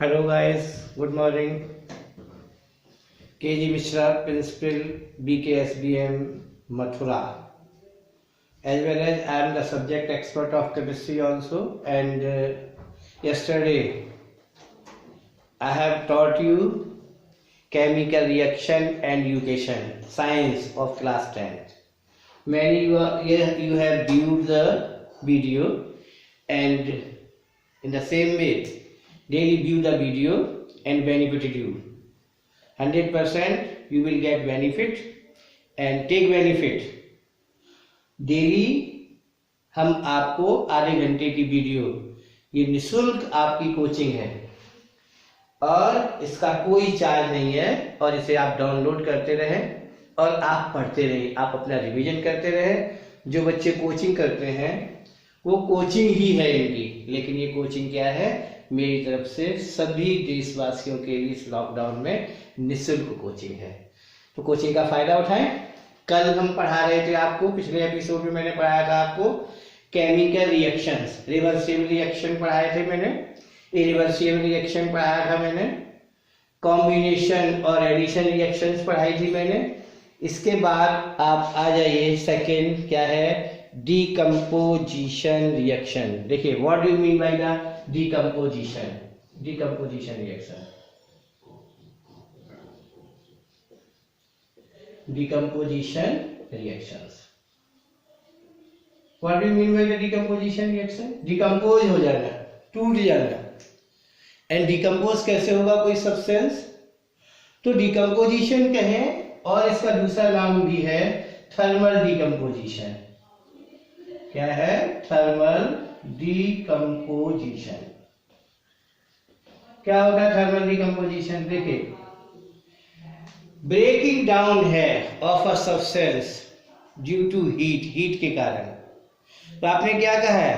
Hello guys, good morning. KG Mishra, Principal, BKSBM, Mathura. As well as I am the subject expert of chemistry also, and yesterday I have taught you chemical reaction and education, science of class 10. Many you have viewed the video, and in the same way daily view the video and benefited you. 100% you will get benefit and take benefit. Daily हम आपको आधे घंटे की video, ये निःशुल्क आपकी coaching है और इसका कोई चार्ज नहीं है, और इसे आप डाउनलोड करते रहें और आप पढ़ते रहें, आप अपना रिवीजन करते रहें. जो बच्चे कोचिंग करते हैं वो कोचिंग ही है इनकी, लेकिन ये कोचिंग क्या है, मेरी तरफ से सभी देशवासियों के लिए इस लॉकडाउन में निःशुल्क कोचिंग है. तो कोचिंग का फायदा उठाएं. कल हम पढ़ा रहे थे आपको, पिछले एपिसोड में मैंने पढ़ाया था आपको केमिकल रिएक्शंस, रिवर्सिबल रिएक्शन पढ़ाए थे मैंने, इरिवर्सिबल रिएक्शन पढ़ाया था मैंने, कॉम्बिनेशन और एडिशन रिएक्शंस पढ़ाई थी मैंने. इसके बाद आप आ जाइए सेकेंड, क्या है, डिकम्पोजिशन रिएक्शन. देखिए what do you mean by the decomposition reaction. Decomposition reactions, what do you mean by the decomposition reaction. Decompose हो जाना, टूट जाना. एंड डिकम्पोज कैसे होगा कोई सब्सटेंस, तो डिकम्पोजिशन कहें, और इसका दूसरा नाम भी है थर्मल डिकम्पोजिशन. क्या है, थर्मल डिकम्पोजिशन. क्या होगा थर्मल डिकम्पोजिशन, देखिए ब्रेकिंग डाउन है of a substance due to heat के कारण. तो आपने क्या कहा है,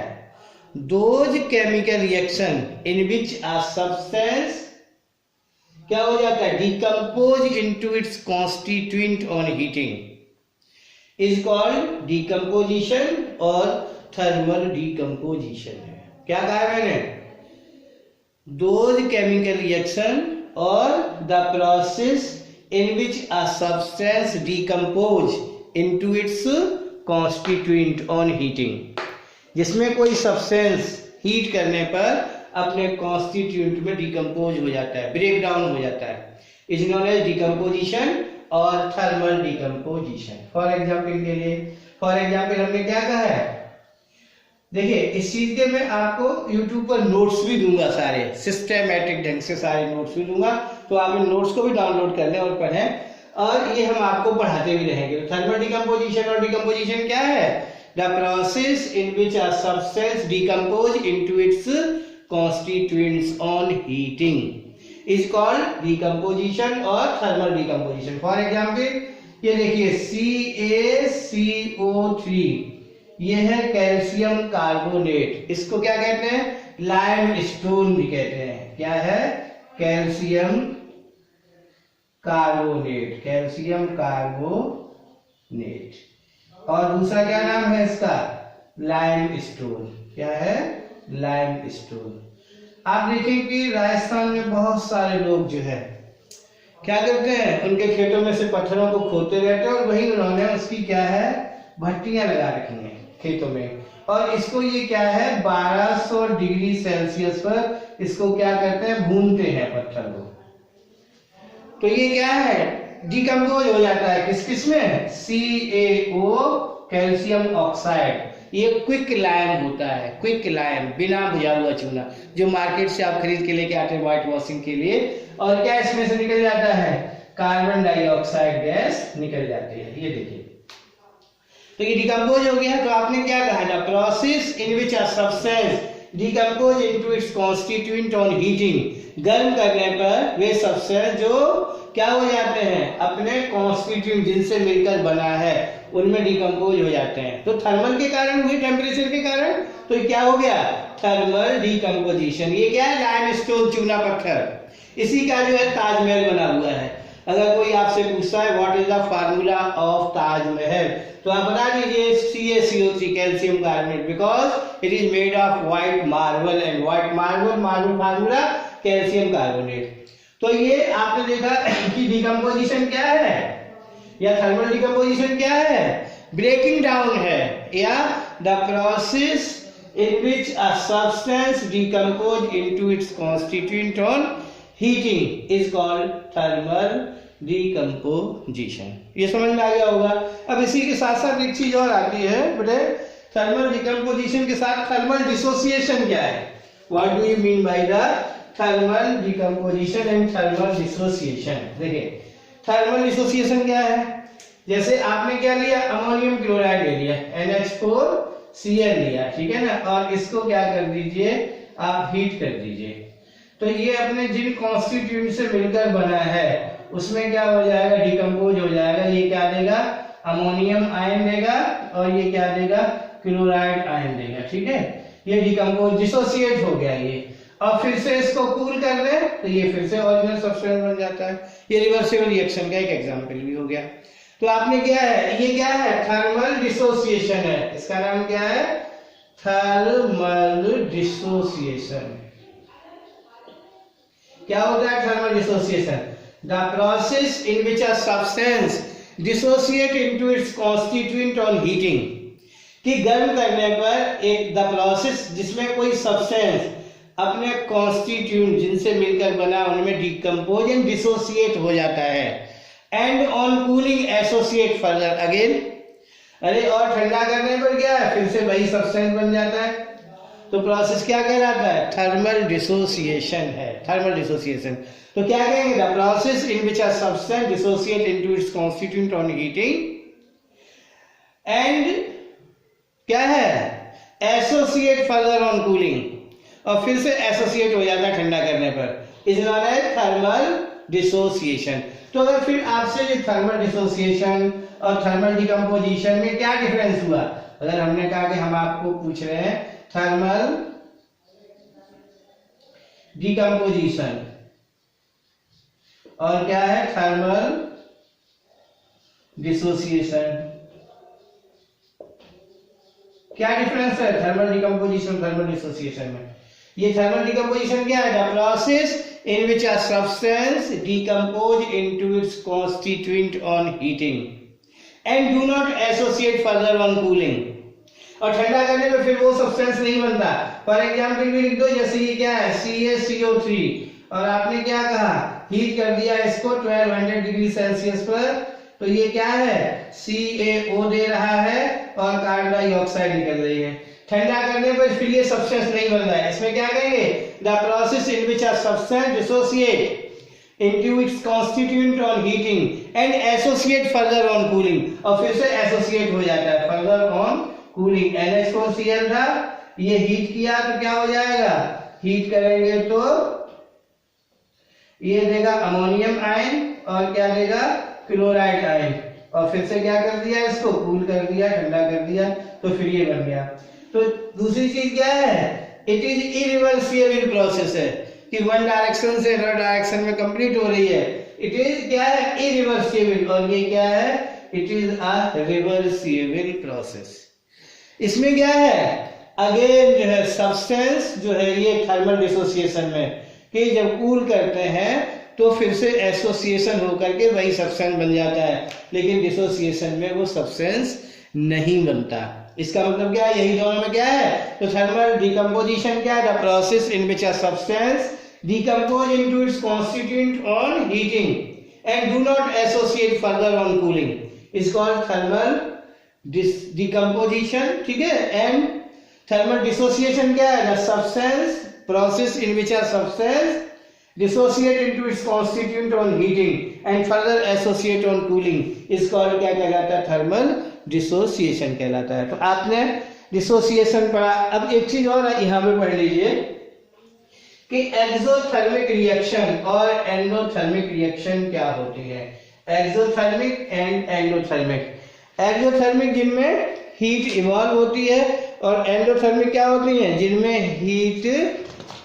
those chemical reaction in which a substance क्या हो जाता है, decompose into its constituent on heating is called decomposition और थर्मल डिकम्पोजिशन है. क्या कहा है मैंने, दोज केमिकल रिएक्शन और the process in which a substance decompose into its constituent on heating, जिसमें कोई सब्सटेंस हीट करने पर अपने कॉन्स्टिट्यूएंट में डिकम्पोज हो जाता है, ब्रेक डाउन हो जाता है, इज नोन एज डिकम्पोजिशन और थर्मल डिकम्पोजिशन. फॉर एग्जाम्पल के लिए, फॉर एग्जाम्पल हमने क्या कहा है, देखिए इस चीज के मैं आपको YouTube पर नोट्स भी दूंगा, सारे सिस्टमैटिक ढंग से सारे नोट्स भी दूंगा, तो आप इन नोट्स को भी डाउनलोड कर लें और पढ़ें, और ये हम आपको पढ़ाते भी रहेंगे. तो थर्मल डिकम्पोजिशन और डिकम्पोजिशन क्या है, the process in which a substance decompose into it's constituents on heating is called decomposition और थर्मल डिकम्पोजिशन. फॉर एग्जाम्पल ये देखिए CaCO3, ये है कैल्शियम कार्बोनेट, इसको क्या कहते हैं, लाइम स्टोन भी कहते हैं. क्या है, कैल्शियम कार्बोनेट, कैल्शियम कार्बोनेट. और दूसरा क्या नाम है इसका, लाइम स्टोन. क्या है, लाइम स्टोन. आप देखें कि राजस्थान में बहुत सारे लोग जो है क्या करते हैं, उनके खेतों में से पत्थरों को खोदते रहते हैं और वही उन्होंने उसकी क्या है, भट्टियां लगा रखी हैं खेतों में, और इसको ये क्या है 1200 डिग्री सेल्सियस पर इसको क्या करते हैं, भूनते हैं पत्थर को. तो ये क्या है, डिकम्पोज हो जाता है किस किस में, CaO कैल्शियम ऑक्साइड. ये क्विक लाइम होता है, क्विक लाइम, बिना भुजा हुआ चूना, जो मार्केट से आप खरीद के लेके आते हैं व्हाइट वॉशिंग के लिए. और क्या इसमें से निकल जाता है, कार्बन डाइऑक्साइड गैस निकल जाती है. ये देखिए, तो ये डिकम्पोज हो गया. तो आपने क्या कहा, the process in which a substance decompose into its constituent on heating, गर्म करने पर वे सब्सटेंस जो क्या हो जाते हैं, अपने कॉन्स्टिट्यूएंट जिनसे मिलकर बना है उनमें डिकम्पोज हो जाते हैं. तो थर्मल के कारण हुए, टेम्परेचर के कारण, तो क्या हो गया, थर्मल डिकम्पोजिशन. ये क्या है, लाइमस्टोन, चूना पत्थर, इसी का जो है ताजमहल बना हुआ है. अगर कोई आपसे पूछता है what is the formula of Taj Mahal, तो आप बता दीजिए CaCO3 calcium carbonate, because it is made of white marble, and white marble formula calcium carbonate. तो ये आपने देखा कि डिकम्पोजिशन क्या है या थर्मल डिकम्पोजिशन क्या है, ब्रेकिंग डाउन है, या the process in which a substance decomposes into its constituent on heating is called thermal decomposition। ये समझ में आ गया होगा। अब इसी के साथ साथ एक चीज और आती है बेटे, थर्मल डिकम्पोजिशन के साथ थर्मल डिसोसिएशन क्या है, what do you mean by the thermal decomposition and thermal dissociation. देखिए थर्मल डिसोसिएशन क्या है, जैसे आपने क्या लिया, अमोनियम क्लोराइड ले लिया, NH4Cl लिया, ठीक है ना, और इसको क्या कर दीजिए आप हीट कर दीजिए, तो ये अपने जिन कॉन्स्टिट्यूएंट से मिलकर बना है उसमें क्या हो जाएगा, डिकम्पोज हो जाएगा। ये क्या देगा, अमोनियम आयन देगा, और ये क्या देगा, क्लोराइड आयन देगा, ठीक है। ये डिकम्पोज डिसोसिएट हो गया ये, और फिर से इसको कूल कर ले तो ये फिर से ओरिजिनल सब्सटेंस बन जाता है। ये रिवर्सिबल रिएक्शन का एक एग्जांपल भी हो गया। तो आपने क्या है, ये क्या है, थर्मल डिसोसिएशन है, इसका नाम क्या है, थर्मल डिसोसिएशन। क्या होता है thermal dissociation, the process in which a substance dissociate into its constituent on heating, कि गर्म करने पर एक द प्रोसेस जिसमें कोई सब्सटेंस अपने कॉन्स्टिट्यूएंट जिनसे मिलकर बना उनमें डिकम्पोज एंड डिसोसिएट हो जाता है, and on cooling associate further again. अरे और ठंडा करने पर क्या है, फिर से वही सब्सटेंस बन जाता है। तो प्रोसेस क्या कहलाता है, थर्मल डिसोसिएशन है, थर्मल डिसोसिएशन। तो क्या कहेंगे, the process in which a substance dissociate into its constituent on heating and क्या है, एसोसिएट फर्दर ऑन कूलिंग, और फिर से एसोसिएट हो जाता है ठंडा करने पर, is known as thermal dissociation. तो अगर फिर आपसे ये थर्मल डिसोसिएशन और थर्मल डिकम्पोजिशन में क्या डिफरेंस हुआ, अगर हमने कहा कि हम आपको पूछ रहे हैं थर्मल डिकम्पोजिशन और क्या है थर्मल डिसोसिएशन, क्या डिफरेंस है थर्मल डिकम्पोजिशन थर्मल डिसोसिएशन में। ये थर्मल डिकम्पोजिशन क्या है, the process in which a substance decompose into its constituent on heating and do not associate further on cooling। और ठंडा करने में फिर वो सब्सटेंस नहीं बनता। फॉर एग्जाम्पल भी लिख दो, जैसे ये क्या है CaCO3, और आपने क्या कहा, हीट कर दिया इसको 1200 डिग्री सेल्सियस पर, तो ये क्या है CaO दे रहा है और कार्बन डाइऑक्साइड निकल रही है। ठंडा करने पर फिर ये सब्सटेंस नहीं बन रहा है, इसमें क्या कहेंगे, the process in which a substance dissociate into its constituent on heating and associate further on cooling, और फिर से एसोसिएट हो जाता है फर्दर ऑन कूलिंग। NH4Cl था, ये हीट किया तो क्या हो जाएगा, हीट करेंगे तो ये देगा अमोनियम आयन और क्या देगा, क्लोराइड आयन, और फिर से क्या कर दिया, इसको कूल कर दिया, ठंडा कर दिया, तो फिर ये बन गया। तो दूसरी चीज क्या है, इट इज इरिवर्सिबल प्रोसेस है, कि वन डायरेक्शन से अदर डायरेक्शन में कंप्लीट हो रही है। इट इज क्या है, इरिवर्सिबल, और ये क्या है, it is a reversible process. इसमें क्या है, अगेन जो है सब्सटेंस जो है ये थर्मल डिसोसिएशन में, कि जब कूल करते हैं तो फिर से एसोसिएशन होकर के वही सब्सटेंस बन जाता है, लेकिन डिसोसिएशन में वो सब्सटेंस नहीं बनता। इसका मतलब क्या है, यही दोनों में क्या है, तो थर्मल डिकम्पोजिशन क्या है, the process in which a substance decompose into its constituent on heating and do not associate further on cooling is called thermal decomposition, ठीक है। एंड थर्मल डिसोसिएशन क्या है, the substance process in which a substance dissociate into its constituent on heating and further associate on cooling is called क्या कहलाता है, thermal dissociation कहलाता है। तो आपने डिसोसिएशन पढ़ा। अब एक चीज और यहाँ पे पढ़ लीजिए कि एक्सोथर्मिक रिएक्शन और एंडोथर्मिक रिएक्शन क्या होती है। एक्सोथर्मिक एंड एंडोथर्मिक, एक्सोथर्मिक जिनमें हीट इवॉल्व होती है, और एंडोथर्मिक क्या होती है, जिनमें हीट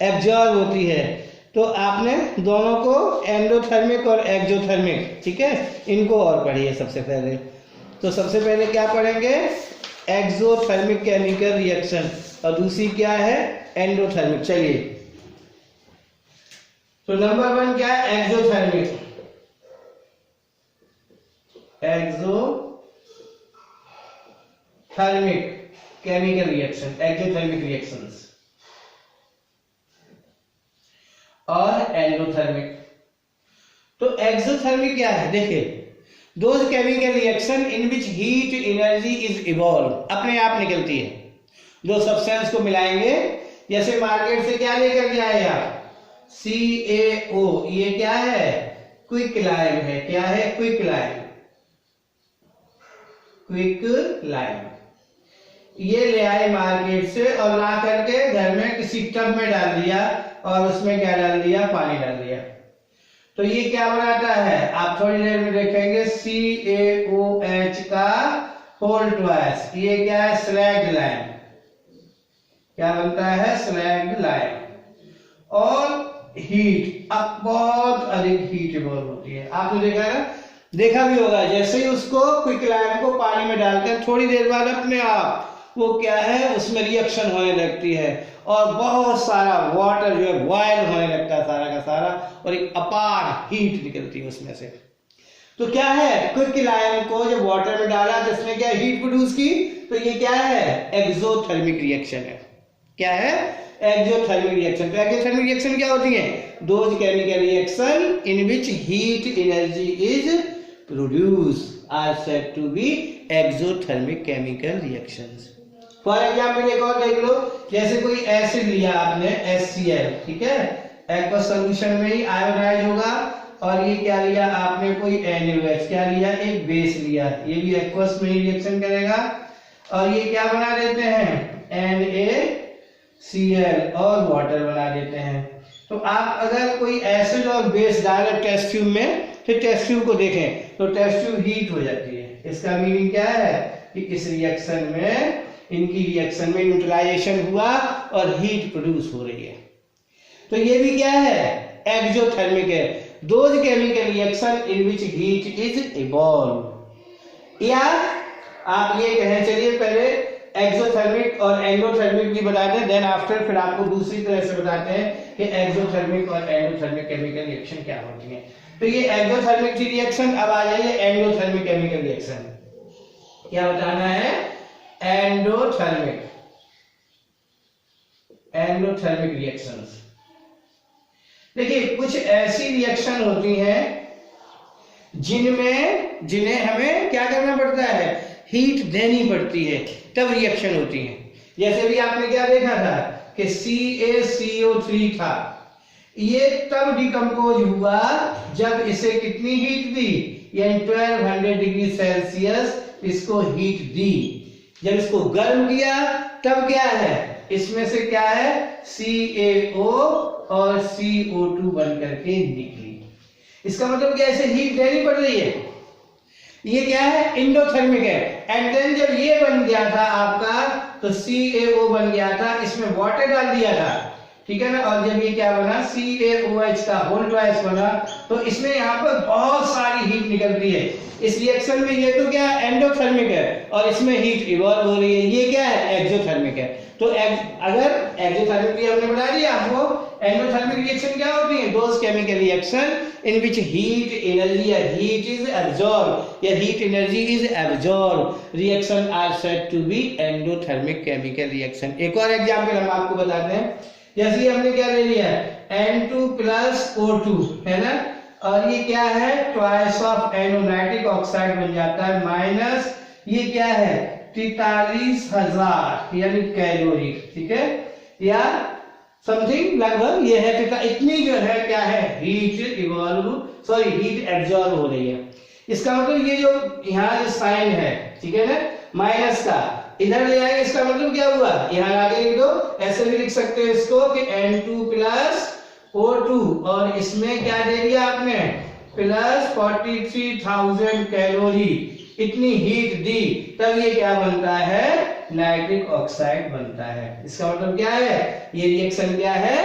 एब्जॉर्ब होती है। तो आपने दोनों को एंडोथर्मिक और एक्सोथर्मिक, ठीक है, इनको और पढ़िए सबसे पहले। तो सबसे पहले क्या पढ़ेंगे, एक्सोथर्मिक केमिकल रिएक्शन, और दूसरी क्या है, एंडोथर्मिक। चलिए तो नंबर 1 क्या है? Exothermic chemical reaction, exothermic reactions. और एंडोथर्मिक। तो एक्सोथर्मिक क्या है? देखिए, those chemical reaction in which heat energy is evolve, अपने आप निकलती है। दो सब्सटेंस को मिलाएंगे, जैसे मार्केट से क्या लेकर के आए आप? CaO, ये क्या है? क्विक लाइम है। क्या है? Quick lime. ये ले आए मार्केट से और ला करके घर में किसी टब में डाल दिया और उसमें क्या डाल दिया? पानी डाल दिया। तो ये क्या बनाता है? आप थोड़ी देर में देखेंगे, CaOH का होल ट्वाइस। ये क्या है? Slagged lime. क्या बनता है? Slagged lime. और हीट, अब बहुत अधिक हीट इवॉल्व होती है। आपने देखा भी होगा, जैसे ही उसको क्विक लाइम को पानी में डालकर थोड़ी देर बाद अपने आप वो क्या है? उसमें रिएक्शन होने लगती है और बहुत सारा वाटर जो है बॉयल होने लगता है सारा का सारा, और एक अपार हीट निकलती है उसमें से। तो क्या है? क्विक लाइम को जब वाटर में डाला तो इसने क्या हीट प्रोड्यूस की, तो ये क्या है? एक्सोथर्मिक रिएक्शन है। क्या है? Exothermic reaction. तो एक्सोथर्मिक रिएक्शन क्या होती है? Those chemical reaction in which heat energy is produce are said to be exothermic chemical reactions. For example एक और देख लो, जैसे कोई एसिड लिया आपने HCl, ठीक है, एक्वस सोल्यूशन में ही आयोनाइज होगा, और ये क्या लिया आपने? कोई NaOH, क्या लिया? एक बेस लिया, ये भी एक्वस में ही रिएक्शन करेगा, और ये क्या बना देते हैं? NaCl और वाटर बना देते हैं। तो आप अगर कोई एसिड और बेस डालें टेस्ट ट्यूब में, फिर टेस्ट ट्यूब को देखें तो टेस्ट ट्यूब हीट हो जाती है। इसका मीनिंग क्या है? कि इस रिएक्शन में, इनकी रिएक्शन में न्यूट्रलाइजेशन हुआ और हीट प्रोड्यूस हो रही है। तो ये भी क्या है? एक्सोथर्मिक है। Those chemical reaction in which heat is evolve. या आप ये कहें, चलिए पहले एक्सोथर्मिक और एंडोथर्मिक भी बताते हैं, देन आफ्टर फिर आपको दूसरी तरह से बताते हैं कि एक्सोथर्मिक और एंडोथर्मिक केमिकल रिएक्शन क्या होती है। तो ये एक्सोथर्मिक रिएक्शन। अब आ जाइए एंडोथर्मिक केमिकल रिएक्शन। क्या बताना है? Endothermic reactions. देखिए, कुछ ऐसी रिएक्शन होती हैं जिन्हें हमें क्या करना पड़ता है? हीट देनी पड़ती है, तब रिएक्शन होती है। जैसे भी आपने क्या देखा था कि CaCO3 था, ये तब डिकम्पोज हुआ जब इसे कितनी हीट दी? यानी 1200 डिग्री सेल्सियस इसको हीट दी। जब इसको गर्म किया तब क्या है? इसमें से क्या है? CaO और CO2 बन करके निकली। इसका मतलब क्या? इसे हीट देनी पड़ रही है। ये क्या है? इंडोथर्मिक है। एंड देन जब ये बन गया था आपका, तो CaO बन गया था, इसमें वाटर डाल दिया था, ठीक है ना, और जब ये क्या बना? CaOH का होल ट्वाइस बना, तो इसमें यहाँ पर बहुत सारी हीट निकल रही है। इस रिएक्शन में ये तो क्या है? एंडोथर्मिक है, और इसमें हीट इवॉल्व हो रही है। ये क्या है? एक्सोथर्मिक है। तो अगर एक्सोथर्मिक हमने बना दिया आपको, एंडोथर्मिक रिएक्शन क्या होती है? Those chemical reaction in which heat energy या हीट इज एब्जॉर्ब या heat energy is absorb reaction are said to be endothermic chemical reaction. एक और एग्जांपल हम आपको बताते हैं। जैसे हमने क्या ले लिया? N2+O2 है ना, और ये क्या है? ट्वाइस ऑफ नाइट्रिक ऑक्साइड बन जाता है, माइनस ये क्या है? 43,000 यानी कैलोरी, ठीक है, या समथिंग लगभग ये है। इतनी जो है क्या है? हीट एब्जॉर्ब हो रही है। इसका मतलब ये जो यहाँ जो साइन है, ठीक है ना, माइनस का, इधर ले आएंगे, इसका मतलब क्या हुआ? यहाँ आगे लिख दो, ऐसे भी लिख सकते हो इसको कि N2+O2, और इसमें क्या दे दिया आपने? प्लस 43,000 कैलोरी, इतनी हीट दी, तब ये क्या बनता है? नाइट्रिक ऑक्साइड बनता है। इसका मतलब क्या है? ये रिएक्शन क्या है?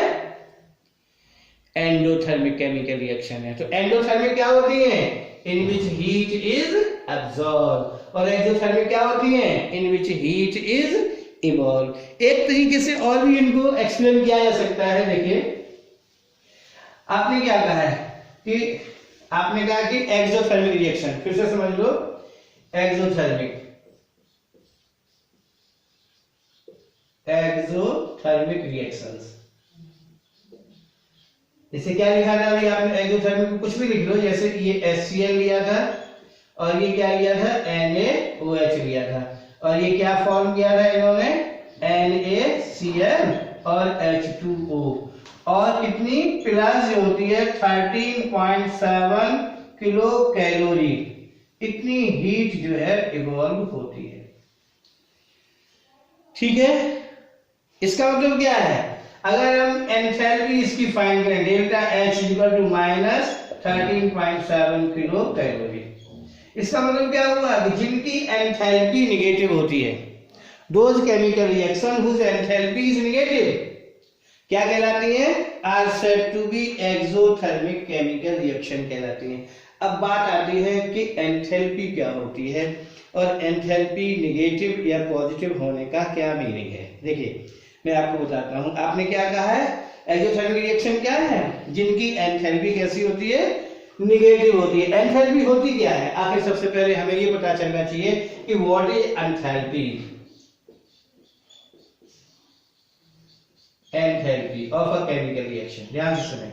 एंडोथर्मिक केमिकल रिएक्शन है। तो एंडोथर्मिक क्या होती है? इन विच हीट इज एब्जॉर्ब, और एक्सोथर्मिक क्या होती है? इन विच हीट इज इवॉल्व। एक तरीके से और भी इनको एक्सप्लेन किया जा सकता है। देखिए, आपने क्या कहा है कि आपने कहा कि एक्सोथर्मिक रिएक्शन, फिर से समझ लो, एक्सोथर्मिक रिएक्शंस। इसे क्या लिखा था भाई आपने, एक्सोथर्मिक में कुछ भी लिख लो, जैसे ये HCl लिया था और ये क्या लिया था, NaOH लिया था, और ये क्या फॉर्म किया था इन्होंने, NaCl और H2O, और कितनी प्लस जो होती है 13.7 किलो कैलोरी, इतनी हीट जो है इवॉल्व होती है। ठीक है, इसका मतलब क्या है, अगर हम एंथैल्पी इसकी फाइंड करें, delta H equal to minus 13.7 kilo calorie, इसका मतलब क्या हुआ कि जिनकी एंथैल्पी नेगेटिव होती है, those chemical reaction whose enthalpy is negative, क्या कहलाती है, are said to be exothermic chemical reaction कहलाती है। अब बात आती है कि एंथैल्पी क्या होती है और एंथैल्पी नेगेटिव या पॉजिटिव होने का क्या मीनिंग है। देखिए मैं आपको बताता हूं, आपने क्या कहा है, एक्सोथर्मिक रिएक्शन क्या है, जिनकी एंथैल्पी कैसी होती है, नेगेटिव होती है। एंथैल्पी होती क्या है, आखिर सबसे पहले हमें ये पता चलना चाहिए कि what is enthalpy, enthalpy of a chemical reaction. ध्यान से सुनें,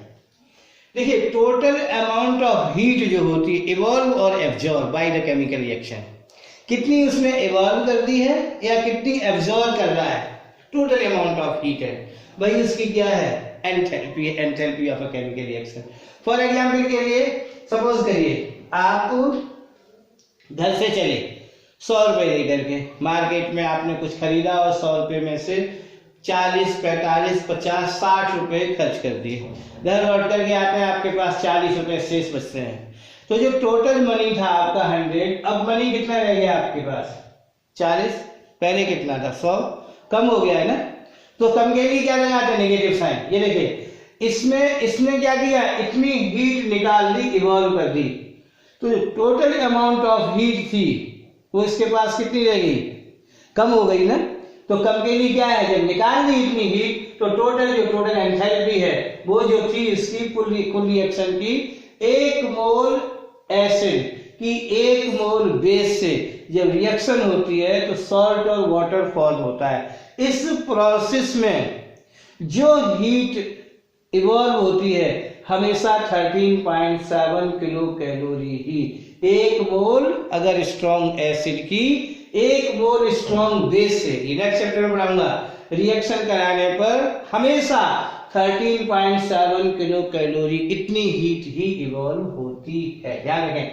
देखिए टोटल अमाउंट ऑफ हीट जो होती है इवॉल्व और absorb by the chemical reaction, कितनी उसने इवॉल्व कर दी है या कितनी एब्जॉर्ब कर रहा है, टोटल अमाउंट ऑफ हीट है भाई, इसकी क्या है, enthalpy, enthalpy of a chemical reaction. For example के लिए सपोज करिए आप घर से चले 100 रुपए लेकर के, मार्केट में आपने कुछ खरीदा और 100 रुपए में से 40, 45, 50, 60 रुपए खर्च कर दिए, घर लौट करके आते हैं आपके पास 40 रुपए शेष बचते हैं, तो जो टोटल मनी था आपका 100, अब मनी कितना रह गया आपके पास 40, पहले कितना था 100, कम हो गया है ना, तो कम के लिए क्या लगाते हैं, नेगेटिव साइन। ये देखिए इसमें इसने क्या किया, इतनी हीट निकाल दी, इवॉल्व कर दी, तो जो टोटल अमाउंट ऑफ हीट थी वो इसके पास कितनी रह गई, कम हो गई ना, तो कम के लिए क्या है, जब निकाल दी इतनी हीट तो टोटल एंथैल्पी है वो जो थी इसकी कुल रिएक्शन की, 1 मोल एसिड की 1 मोल बेस से जब रिएक्शन होती है तो सॉल्ट और वाटर फॉर्म होता है। इस प्रोसेस में जो हीट इवॉल्व होती है हमेशा 13.7 किलो कैलोरी ही, 1 मोल अगर स्ट्रॉन्ग एसिड की 1 मोल स्ट्रॉन्ग बेस से, नेक्स्ट चैप्टर में पढ़ाऊंगा, रिएक्शन कराने पर हमेशा 13.7 किलो कैलोरी इतनी हीट ही इवॉल्व होती है। ध्यान रखें,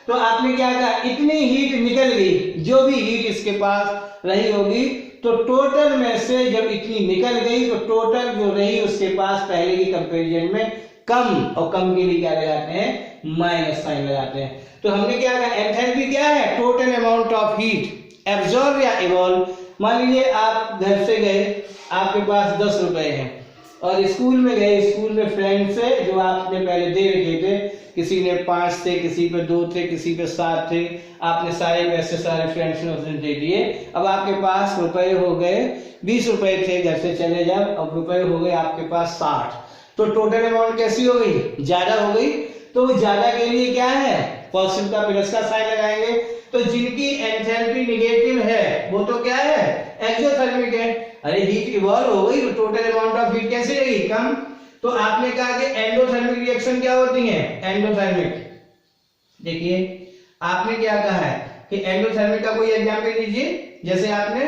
तो आपने क्या कहा, इतनी हीट निकल गई, जो भी हीट इसके पास रही होगी, तो टोटल में से जब इतनी निकल गई तो टोटल जो रही उसके पास पहले की कंपैरिजन में कम, और कम के लिए क्या लगाते हैं, माइनस साइन लगाते हैं। तो हमने क्या कहा, एंथैल्पी क्या है, total amount of heat absorb या इवॉल्व। मान लीजिए आप घर से गए, आपके पास 10 रुपए हैं, और स्कूल में गए, स्कूल में फ्रेंड से जो आपने पहले दे रखे थे, किसी ने 5 थे, किसी पे 2 थे, किसी पे 7 थे, आपने सारे पैसे सारे फ्रेंड्स ने उसने दे दिए। अब आपके पास रुपए हो गए 20 रुपए थे, घर से चले जाओ, अब रुपए हो गए आपके पास 60, तो टोटल अमाउंट कैसी हो गई, ज्यादा हो गई। तो ज्यादा के लिए क्या है, पॉजिटिव का प्लस का साइन लगाएंगे। तो जिनकी एंथैल्पी नेगेटिव है वो तो क्या है, एक्सोथर्मिक है। अरे हीट इवॉल्व हो गई तो टोटल अमाउंट ऑफ हीट कैसे रही, कम। तो आपने कहा कि एंडोथर्मिक रिएक्शन क्या होती है, एंडोथर्मिक। देखिए आपने क्या कहा है कि एंडोथर्मिक का कोई एग्जांपल दीजिए, जैसे आपने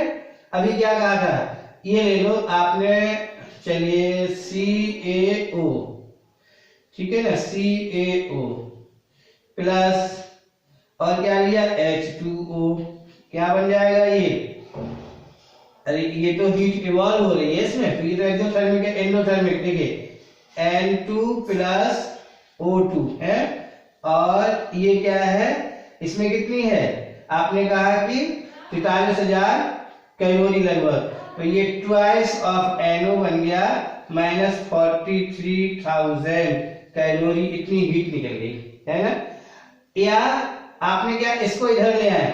अभी क्या कहा था, ये ले लो आपने, चलिए CaO, ठीक है ना, CaO प्लस और क्या लिया, H2O, क्या बन जाएगा ये, अरे ये तो हीट इवॉल्व हो रही है इसमें, तो ये तो एक्सोथर्मिक है। एंडोथर्मिक देखिए N2 प्लस O2 है, और ये क्या है, इसमें कितनी है, आपने कहा कि 43,000 कैलोरी लगभग, तो ये ट्वाइस ऑफ NO बन गया, माइनस 43,000 कैलोरी, इतनी हीट निकल गई है ना। या आपने क्या इसको इधर ले आए,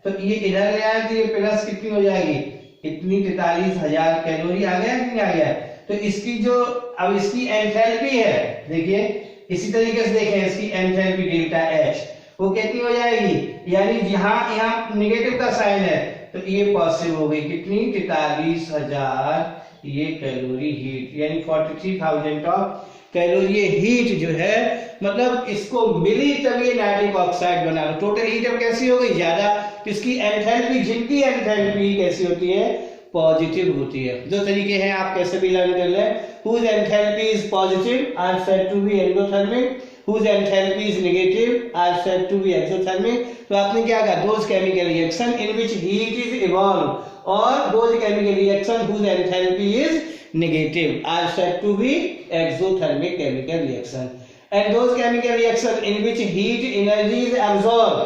तो ये इधर ले आए तो ये प्लस कितनी हो जाएगी, इतनी 43,000 कैलोरी आ गया कि नहीं आ गया। तो इसकी जो अब इसकी एंथैल्पी है, देखिए इसी तरीके से देखें, इसकी एंथैल्पी डेल्टा एच वो कितनी हो जाएगी, यानी जहां यहाँ नेगेटिव का साइन है तो ये पॉजिटिव हो गई, कितनी 43,000 ये कैलोरी हीट, यानी 43,000 ऑफ कैलोरी हीट जो है, मतलब इसको मिली तब ये नाइट्रिक ऑक्साइड बना। टोटल हीट अब कैसी हो गई, ज्यादा। इसकी एंथैल्पी, जिनकी एंथैल्पी कैसी होती है, पॉजिटिव होती है। दो तरीके हैं, आप कैसे भी लर्न कर लें। whose enthalpy is positive are said to be endothermic, whose enthalpy is negative are said to be exothermic। तो आपने क्या कहा, those chemical reaction in which heat is evolved or those chemical reaction whose enthalpy is negative are said to be exothermic chemical reaction, and those chemical reaction in which heat energy is absorbed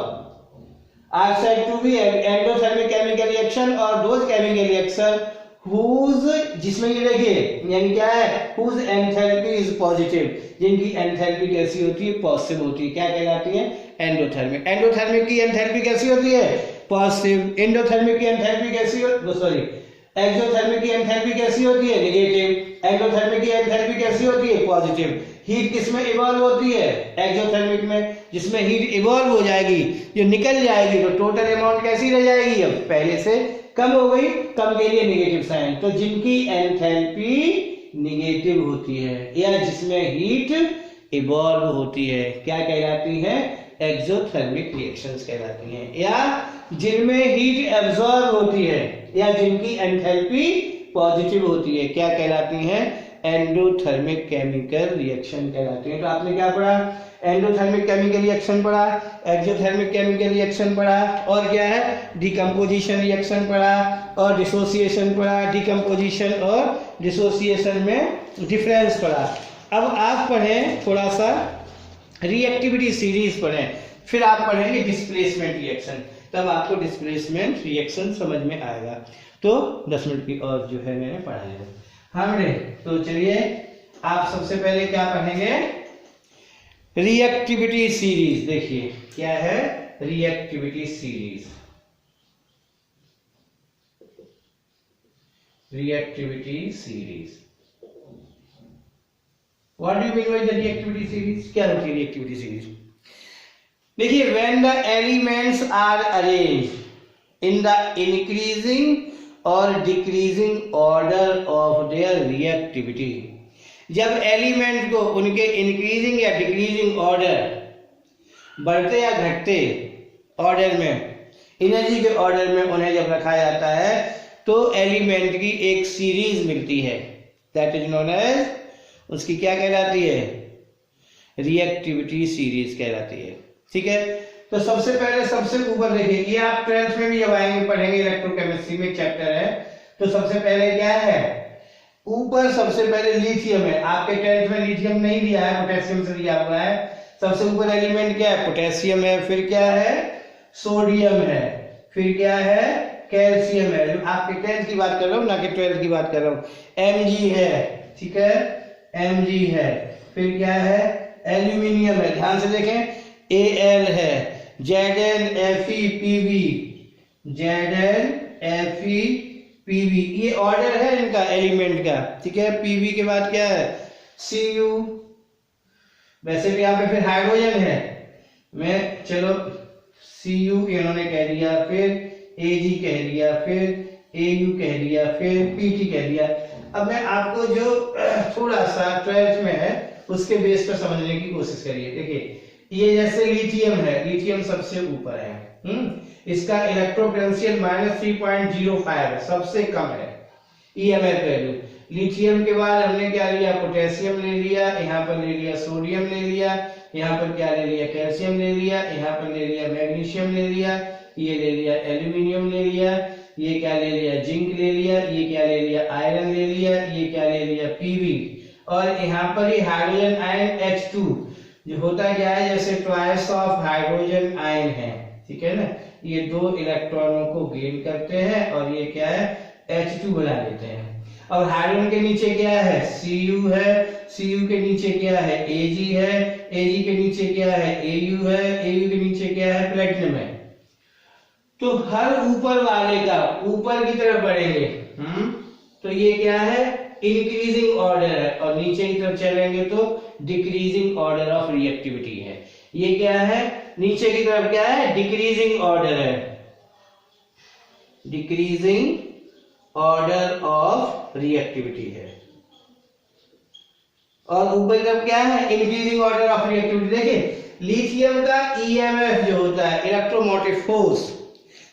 are said to be endothermic chemical reaction, और those chemical reaction whose, जिसमें ये देखिए यानी क्या है, whose enthalpy is positive, जिनकी enthalpy कैसी होती है, पॉजिटिव होती है, क्या कहलाती है, एंडोथर्मिक। एंडोथर्मिक की एंथैल्पी कैसी होती है, पॉजिटिव। एंडोथर्मिक की एंथैल्पी कैसी सॉरी एक्सोथर्मिक की एंथैल्पी कैसी होती है, नेगेटिव। एंडोथर्मिक की एंथैल्पी कैसी होती है, पॉजिटिव। हीट किसमें इवॉल्व होती है, एक्सोथर्मिक में, जिसमें हीट इवॉल्व हो जाएगी, जो निकल जाएगी, तो टोटल अमाउंट कैसी रह जाएगी, अब पहले से कम हो गई, कम के लिए नेगेटिव साइन। तो जिनकी एंथैल्पी नेगेटिव होती है या जिसमें हीट इवॉल्व होती है, क्या कहलाती है, एक्सोथर्मिक रिएक्शंस कहलाती हैं, या जिनमें हीट एब्जॉर्ब होती है या जिनकी एंथैल्पी पॉजिटिव होती है, क्या कहलाती हैं, एंडोथर्मिक केमिकल रिएक्शन कहलाती हैं। तो आपने क्या पढ़ा, एंडोथर्मिक केमिकल रिएक्शन पढ़ा, एक्सोथर्मिक केमिकल रिएक्शन पढ़ा, और क्या है, डिकम्पोजिशन रिएक्शन पढ़ा, और डिसोसिएशन पढ़ा। डिकम्पोजिशन और डिसोसिएशन में डिफरेंस पढ़ा। अब आप पढ़ें थोड़ा सा रिएक्टिविटी सीरीज पढ़ें, फिर आप पढ़ेंगे डिस्प्लेसमेंट रिएक्शन, तब आपको डिस्प्लेसमेंट रिएक्शन समझ में आएगा। तो 10 मिनट की और जो है मैंने पढ़ा है। हाँ बेटे, तो चलिए आप सबसे पहले क्या पढ़ेंगे, रिएक्टिविटी सीरीज। देखिए क्या है, reactivity series. Reactivity series, what do you mean by the reactivity series, क्या होती है रिएक्टिविटी सीरीज। देखिए, when the elements are arranged in the increasing और decreasing order of their reactivity, जब एलिमेंट को उनके इंक्रीजिंग या डिक्रीजिंग ऑर्डर, बढ़ते या घटते ऑर्डर में, एनर्जी के ऑर्डर में उन्हें जब रखा जाता है, तो एलिमेंट की एक सीरीज मिलती है, दैट इज नोन एज, उसकी क्या कहलाती है, रिएक्टिविटी सीरीज कहलाती है। ठीक है, तो सबसे पहले सबसे ऊपर देखिए, ये आप 12th में भी जब आएंगे पढ़ेंगे, इलेक्ट्रोकेमिस्ट्री में चैप्टर है। तो सबसे पहले क्या है, ऊपर सबसे पहले लिथियम है। आपके 10th में लिथियम नहीं दिया है, पोटेशियम से दिया हुआ है। सबसे ऊपर एलिमेंट क्या है, पोटेशियम है। फिर क्या है, सोडियम है। फिर क्या है, कैल्शियम है। जो आपके 10th की बात कर रहा हूँ, ना कि 12th की बात कर रहा हूँ। Mg है, ठीक है, Mg है। फिर क्या है, एल्यूमिनियम है, ध्यान से देखें, Al है, ZnFePb, ZnFePb, ये ऑर्डर है इनका एलिमेंट का। ठीक है, Pb के बाद क्या है, Cu। वैसे भी यहाँ पे फिर हाइड्रोजन है, मैं चलो Cu इन्होंने कह दिया, फिर Ag कह दिया, फिर Au कह दिया, फिर Pt कह दिया। अब मैं आपको जो थोड़ा सा 12th में है उसके बेस पर समझने की कोशिश करिए। देखिए, ये जैसे लिथियम है, लिथियम सबसे ऊपर है, इसका इलेक्ट्रोपोटेंशियल -3.05 है, सबसे कम है EMF वैल्यू। लिथियम के बाद हमने क्या लिया, पोटेशियम ले लिया, यहाँ पर ले लिया सोडियम ले लिया, यहाँ पर क्या ले लिया, कैल्शियम ले लिया, यहाँ पर ले लिया मैग्नीशियम ले लिया, ये ले लिया एल्यूमिनियम ले लिया, ये क्या ले लिया, जिंक ले लिया, ये क्या ले लिया, आयरन ले लिया, ये क्या ले लिया, Pb, और यहाँ पर ये हाइड्रोजन आयन H2 जो होता क्या है, जैसे ट्वाइस ऑफ हाइड्रोजन आयन है। ठीक है ना, ये 2 इलेक्ट्रॉनों को गेन करते हैं और ये क्या है, H2 बना देते हैं। और हाइड्रोजन के नीचे क्या है, Cu है, Cu के नीचे क्या है, Ag है, Ag के नीचे क्या है, Au है, Au के नीचे क्या है, प्लेटिनम है। तो हर ऊपर वाले का ऊपर की तरफ बढ़ेंगे, तो ये क्या है, इंक्रीजिंग ऑर्डर है, और नीचे की तरफ चलेंगे तो डिक्रीजिंग ऑर्डर ऑफ रिएक्टिविटी है। ये क्या है, नीचे की तरफ क्या है, डिक्रीजिंग ऑर्डर है, डिक्रीजिंग ऑर्डर ऑफ रिएक्टिविटी है, और ऊपर की तरफ क्या है, इंक्रीजिंग ऑर्डर ऑफ रिएक्टिविटी। देखिए लिथियम का ईएमएफ जो होता है, इलेक्ट्रोमोटिव फोर्स,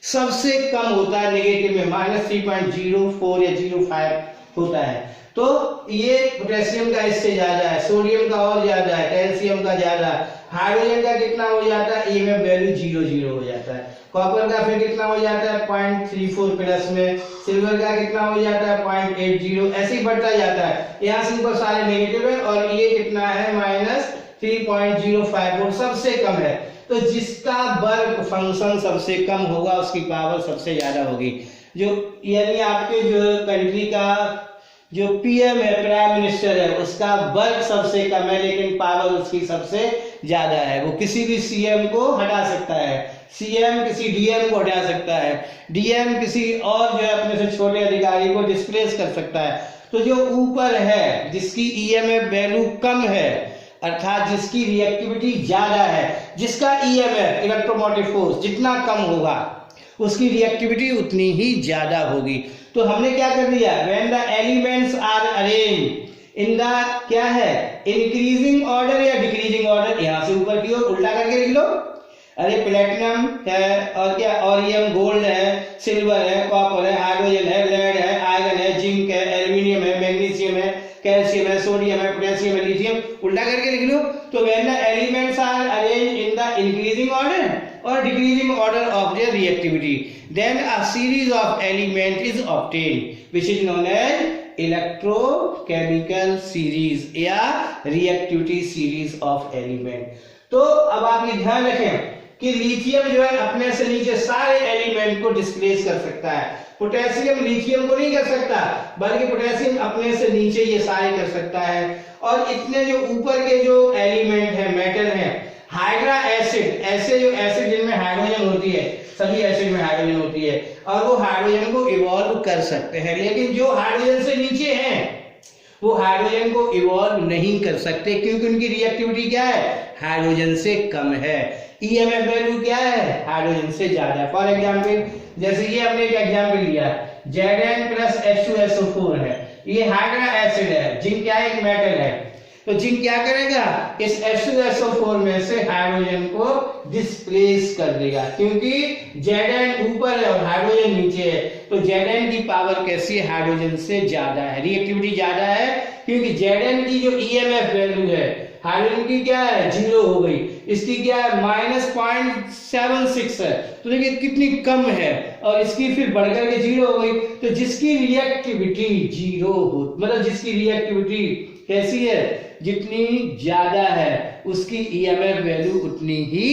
सबसे कम होता है नेगेटिव में, -3.04 या 05 होता है। तो ये पोटेशियम का इससे ज्यादा है, सोडियम का और ज्यादा है, कैल्शियम का ज्यादा है, हाइड्रोजन का कितना हो जाता है, ईएमएफ वैल्यू 0 हो जाता है, कॉपर का फिर कितना हो जाता है 0.34 प्लस में, सिल्वर का कितना हो जाता है 0.80, ऐसे ही बढ़ता जाता है। यहाँ से ऊपर सारे नेगेटिव है, और ये कितना है -3.05 वोल्ट, सबसे कम है। तो जिसका वर्क फंक्शन सबसे कम होगा उसकी पावर सबसे ज्यादा होगी। जो यानी आपके जो कंट्री का जो पीएम है, प्राइम मिनिस्टर है, उसका वर्क सबसे कम है लेकिन पावर उसकी सबसे ज्यादा है। वो किसी भी सीएम को हटा सकता है, सीएम किसी डीएम को हटा सकता है, डीएम किसी और जो है अपने से छोटे अधिकारी को डिस्प्लेस कर सकता है। तो जो ऊपर है, जिसकी ईएमएफ वैल्यू कम है, अर्थात जिसकी रिएक्टिविटी ज्यादा है, जिसका ईएमएफ इलेक्ट्रोमोटिव फोर्स जितना कम होगा उसकी रिएक्टिविटी उतनी ही ज्यादा होगी। तो हमने क्या कर दिया, when the elements are arranged in the क्या है, इंक्रीजिंग ऑर्डर या डिक्रीजिंग ऑर्डर, यहां से ऊपर की ओर उल्टा करके लिख लो। अरे प्लेटिनम है, और क्या ऑरियम, गोल्ड है, सिल्वर है, कॉपर है, हाइड्रोजन है, लेड है, आयरन है, जिंक है, एल्यूमिनियम है, मैग्नीशियम है, कैल्शियम है, सोडियम है, पोटेशियम है, लिथियम, उल्टा करके लिख लो। तो when the elements are arranged in the increasing order और decreasing order of their reactivity, then a series of element is obtained which is known as electrochemical series या रिएक्टिविटी सीरीज ऑफ एलिमेंट। तो अब आप ये ध्यान रखें कि lithium जो है अपने से नीचे सारे एलिमेंट को डिस्प्लेस कर सकता है, पोटेशियम लिथियम को नहीं कर सकता, बल्कि पोटेशियम अपने से नीचे ये सारे कर सकता है। और इतने जो ऊपर के जो एलिमेंट है, मेटल है, हाइड्रा एसिड, ऐसे जो एसिड जिनमें हाइड्रोजन होती है, सभी एसिड में हाइड्रोजन होती है, और वो हाइड्रोजन को इवॉल्व कर सकते हैं, लेकिन जो हाइड्रोजन से नीचे हैं वो हाइड्रोजन को इवॉल्व नहीं कर सकते, क्योंकि उनकी रिएक्टिविटी क्या है, हाइड्रोजन से कम है। ईएमएफ वैल्यू क्या है, हाइड्रोजन से ज्यादा है। फॉर एग्जांपल जैसे ये हमने एक एग्जांपल लिया, Zn+H2SO4 है, ये हाइड्रा एसिड है, जिंक क्या है, एक मेटल है। तो जिंक क्या करेगा, इस H2SO4 में से हाइड्रोजन को डिस्प्लेस कर देगा, क्योंकि Zn ऊपर है और हाइड्रोजन नीचे है। तो Zn की पावर कैसी है, हाइड्रोजन से ज्यादा है, रिएक्टिविटी ज्यादा है, क्योंकि Zn की जो ईएमएफ वैल्यू है, हाइड्रोजन की क्या है, 0 हो गई, इसकी क्या है -0.76 है। तो देखिए कितनी कम है, और इसकी फिर बढ़कर के 0 हो गई। तो जिसकी रिएक्टिविटी 0 हो, मतलब जिसकी रिएक्टिविटी कैसी है, जितनी ज्यादा है उसकी ईएमएफ वैल्यू उतनी ही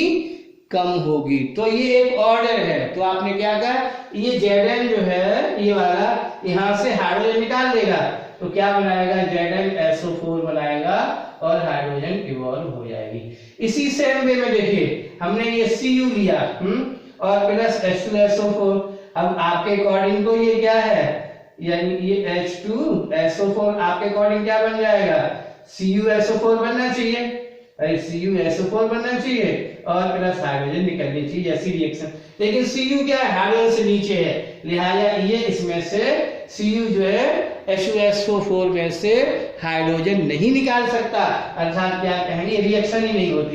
कम होगी। तो ये एक ऑर्डर है। तो आपने क्या कहा, ये Zn जो है ये वाला, यहां से हाइड्रोजन निकाल देगा, तो क्या बनाएगा, Zn SO4 बनाएगा और हाइड्रोजन इवॉल्व हो जाएगी। इसी सेम वे में देखिए हमने ये Cu लिया और प्लस H2SO4। अब आपके अकॉर्डिंग तो ये क्या है, यानी ये H2SO4 आपके अकॉर्डिंग क्या बन जाएगा, CuSO4 बनना चाहिए, CuSO4 बनना चाहिए, और प्लस हाइड्रोजन निकलनी चाहिए, ऐसी रिएक्शन। लेकिन Cu क्या है, हाइड्रोजन से नीचे है, लिहाजा ये इसमें से Cu जो है H2SO4 में से हाइड्रोजन नहीं निकाल सकता, अर्थात क्या कहेंगे, रिएक्शन ही नहीं होती।